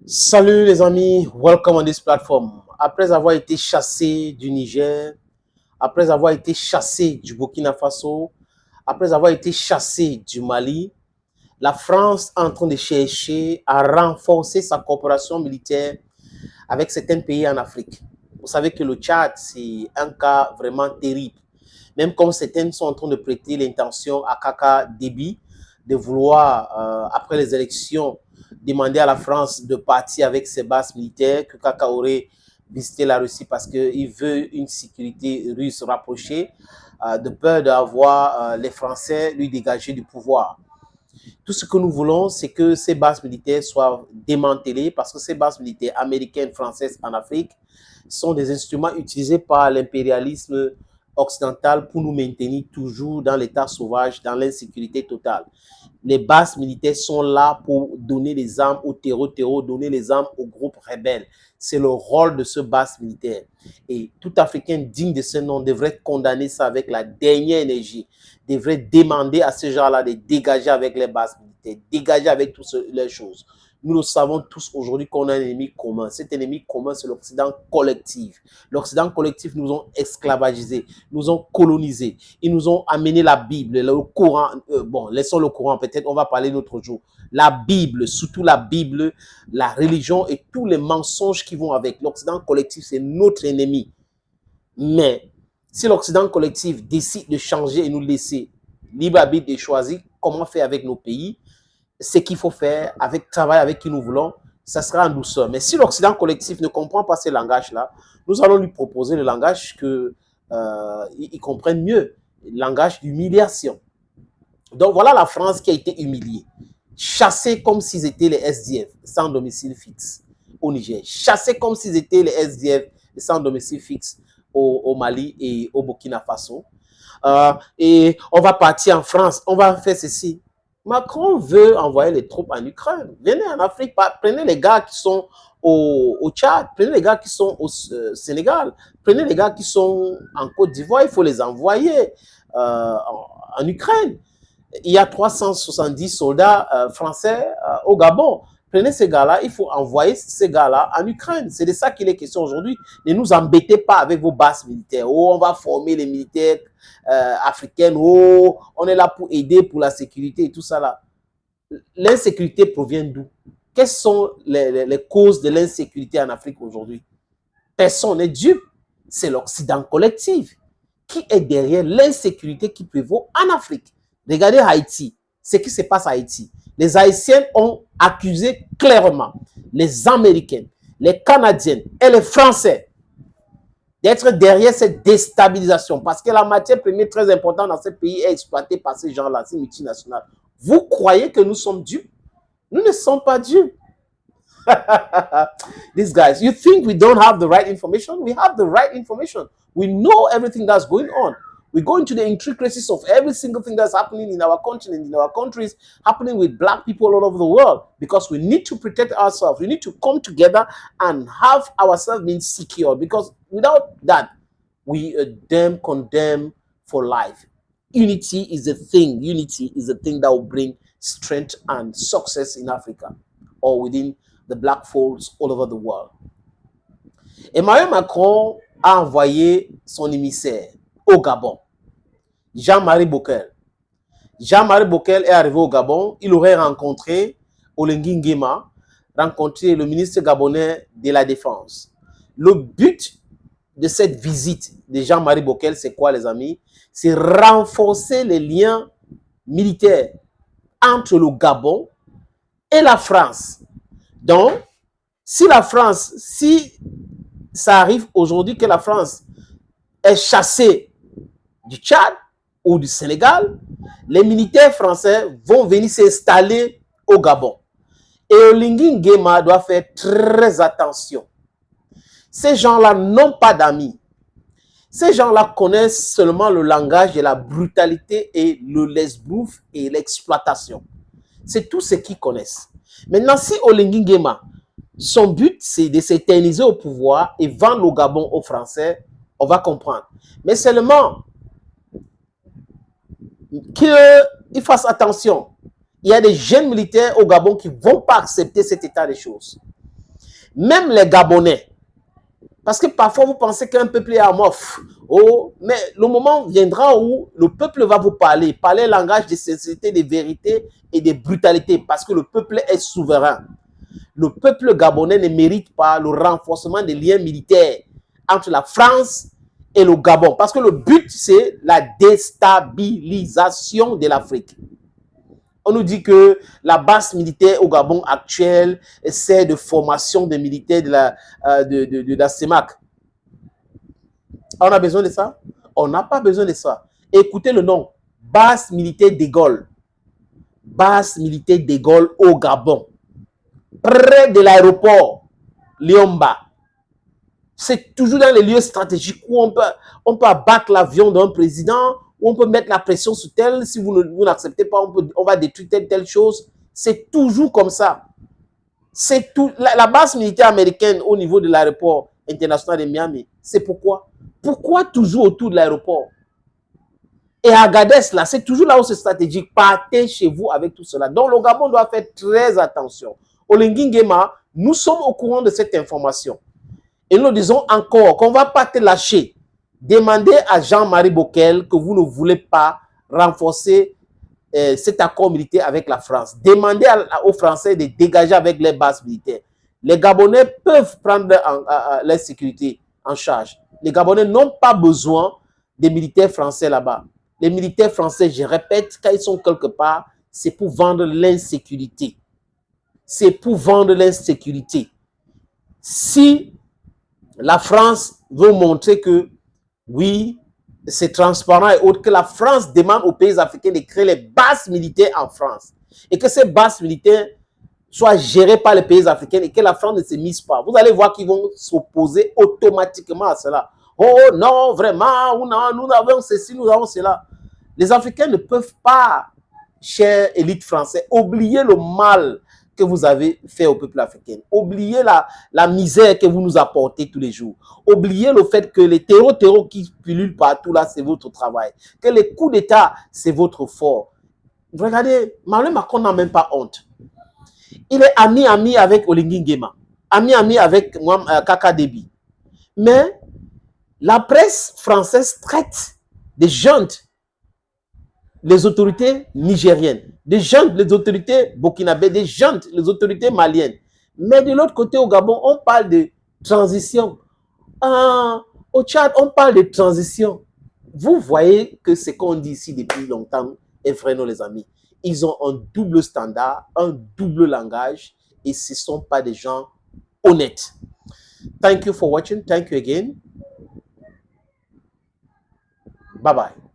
Salut les amis, welcome on this platform. Après avoir été chassé du Niger, après avoir été chassé du Burkina Faso, après avoir été chassé du Mali, la France est en train de chercher à renforcer sa coopération militaire avec certains pays en Afrique. Vous savez que le Tchad, c'est un cas vraiment terrible. Même comme certains sont en train de prêter l'intention à Kaka Déby de vouloir, après les élections, demander à la France de partir avec ses bases militaires, que Kaka aurait visité la Russie parce qu'il veut une sécurité russe rapprochée, de peur d'avoir les Français lui dégager du pouvoir. Tout ce que nous voulons, c'est que ces bases militaires soient démantelées parce que ces bases militaires américaines, françaises en Afrique sont des instruments utilisés par l'impérialisme occidental pour nous maintenir toujours dans l'état sauvage, dans l'insécurité totale. Les bases militaires sont là pour donner les armes aux terreaux, donner les armes aux groupes rebelles. C'est le rôle de ce base militaire. Et tout Africain digne de ce nom devrait condamner ça avec la dernière énergie, devrait demander à ces gens-là de dégager avec les bases militaires, dégager avec toutes les choses. Nous le savons tous aujourd'hui qu'on a un ennemi commun. Cet ennemi commun, c'est l'Occident collectif. L'Occident collectif nous ont esclavagisés, nous ont colonisés. Ils nous ont amené la Bible, le Coran. Bon, laissons le Coran, peut-être on va parler l'autre jour. La Bible, surtout la Bible, la religion et tous les mensonges qui vont avec. L'Occident collectif, c'est notre ennemi. Mais si l'Occident collectif décide de changer et nous laisser libre arbitre de choisir comment faire avec nos pays, ce qu'il faut faire, avec travail, avec qui nous voulons, ça sera en douceur. Mais si l'Occident collectif ne comprend pas ces langages-là, nous allons lui proposer le langage qu'il comprenne mieux, le langage d'humiliation. Donc voilà la France qui a été humiliée, chassée comme s'ils étaient les SDF, sans domicile fixe au Niger, chassée comme s'ils étaient les SDF sans domicile fixe au Mali et au Burkina Faso. Et on va partir en France, on va faire ceci. Macron veut envoyer les troupes en Ukraine. Venez en Afrique, prenez les gars qui sont au Tchad, prenez les gars qui sont au Sénégal, prenez les gars qui sont en Côte d'Ivoire, il faut les envoyer en Ukraine. Il y a 370 soldats français au Gabon. Prenez ces gars-là, il faut envoyer ces gars-là en Ukraine. C'est de ça qu'il est question aujourd'hui. Ne nous embêtez pas avec vos bases militaires. Oh, on va former les militaires africaines. Oh, on est là pour aider pour la sécurité et tout ça là. L'insécurité provient d'où? Quelles sont les causes de l'insécurité en Afrique aujourd'hui? Personne n'est dupe. C'est l'Occident collectif qui est derrière l'insécurité qui prévaut en Afrique. Regardez Haïti, ce qui se passe à Haïti. Les Haïtiens ont accusé clairement les Américains, les Canadiens et les Français d'être derrière cette déstabilisation parce que la matière première très importante dans ce pays est exploitée par ces gens-là, ces multinationales. Vous croyez que nous sommes dupes? Nous ne sommes pas dupes. These guys, you think we don't have the right information? We have the right information. We know everything that's going on. We go into the intricacies of every single thing that's happening in our continent, in our countries, happening with black people all over the world, because we need to protect ourselves. We need to come together and have ourselves being secure, because without that, we are damn condemned for life. Unity is the thing. Unity is the thing that will bring strength and success in Africa or within the black folds all over the world. Emmanuel Macron a envoyé son émissaire au Gabon, Jean-Marie Bockel. Jean-Marie Bockel est arrivé au Gabon. Il aurait rencontré Olengi Nguema, rencontré le ministre gabonais de la Défense. Le but de cette visite de Jean-Marie Bockel, c'est quoi, les amis? C'est renforcer les liens militaires entre le Gabon et la France. Donc, si ça arrive aujourd'hui que la France est chassée du Tchad ou du Sénégal, les militaires français vont venir s'installer au Gabon. Et Olengi Nguema doit faire très attention. Ces gens-là n'ont pas d'amis. Ces gens-là connaissent seulement le langage de la brutalité et le l'esbrouf et l'exploitation. C'est tout ce qu'ils connaissent. Maintenant, si Olengi Nguema, son but, c'est de s'éterniser au pouvoir et vendre le Gabon aux Français, on va comprendre. Mais seulement qu'il fasse attention. Il y a des jeunes militaires au Gabon qui ne vont pas accepter cet état des choses. même les Gabonais. Parce que parfois, vous pensez qu'un peuple est amorphe. Oh, mais le moment viendra où le peuple va vous parler le langage de sincérité, de vérité et de brutalité, parce que le peuple est souverain. Le peuple gabonais ne mérite pas le renforcement des liens militaires entre la France et le Gabon, parce que le but, c'est la déstabilisation de l'Afrique. On nous dit que la base militaire au Gabon actuelle, c'est de formation des militaires de la CEMAC. On a besoin de ça? On n'a pas besoin de ça. Écoutez le nom. Base militaire de Gaulle. Base militaire de Gaulle au Gabon. Près de l'aéroport Liomba. C'est toujours dans les lieux stratégiques où on peut abattre l'avion d'un président, où on peut mettre la pression sur tel. Si vous n'acceptez pas, on va détruire telle chose. C'est toujours comme ça. C'est tout. La base militaire américaine au niveau de l'aéroport international de Miami, c'est pourquoi? Pourquoi toujours autour de l'aéroport? Et à Agadez, là, c'est toujours là où c'est stratégique. Partez chez vous avec tout cela. Donc, le Gabon doit faire très attention. Olengi Nguema, nous sommes au courant de cette information. Et nous disons encore qu'on ne va pas te lâcher. Demandez à Jean-Marie Bockel que vous ne voulez pas renforcer cet accord militaire avec la France. Demandez aux Français de dégager avec les bases militaires. Les Gabonais peuvent prendre leur sécurité en charge. Les Gabonais n'ont pas besoin des militaires français là-bas. Les militaires français, je répète, quand ils sont quelque part, c'est pour vendre l'insécurité. C'est pour vendre l'insécurité. Si la France veut montrer que, oui, c'est transparent et autres, que la France demande aux pays africains de créer les bases militaires en France et que ces bases militaires soient gérées par les pays africains et que la France ne se mise pas. Vous allez voir qu'ils vont s'opposer automatiquement à cela. Oh non, vraiment, nous avons ceci, nous avons cela. Les Africains ne peuvent pas, chère élite française, oublier le mal que vous avez fait au peuple africain. Oubliez la misère que vous nous apportez tous les jours. Oubliez le fait que les terreaux qui pullulent partout là, c'est votre travail. Que les coups d'État, c'est votre fort. Regardez, Emmanuel Macron n'a même pas honte. Il est ami avec Olengi Nguema. Ami avec Kaka Déby. Mais la presse française traite des juntes, les autorités nigériennes, des juntes, les autorités burkinabées, des juntes, les autorités maliennes. Mais de l'autre côté, au Gabon, on parle de transition. Au Tchad, on parle de transition. Vous voyez que ce qu'on dit ici depuis longtemps est vrai, non, les amis. Ils ont un double standard, un double langage, et ce ne sont pas des gens honnêtes. Thank you for watching. Thank you again. Bye bye.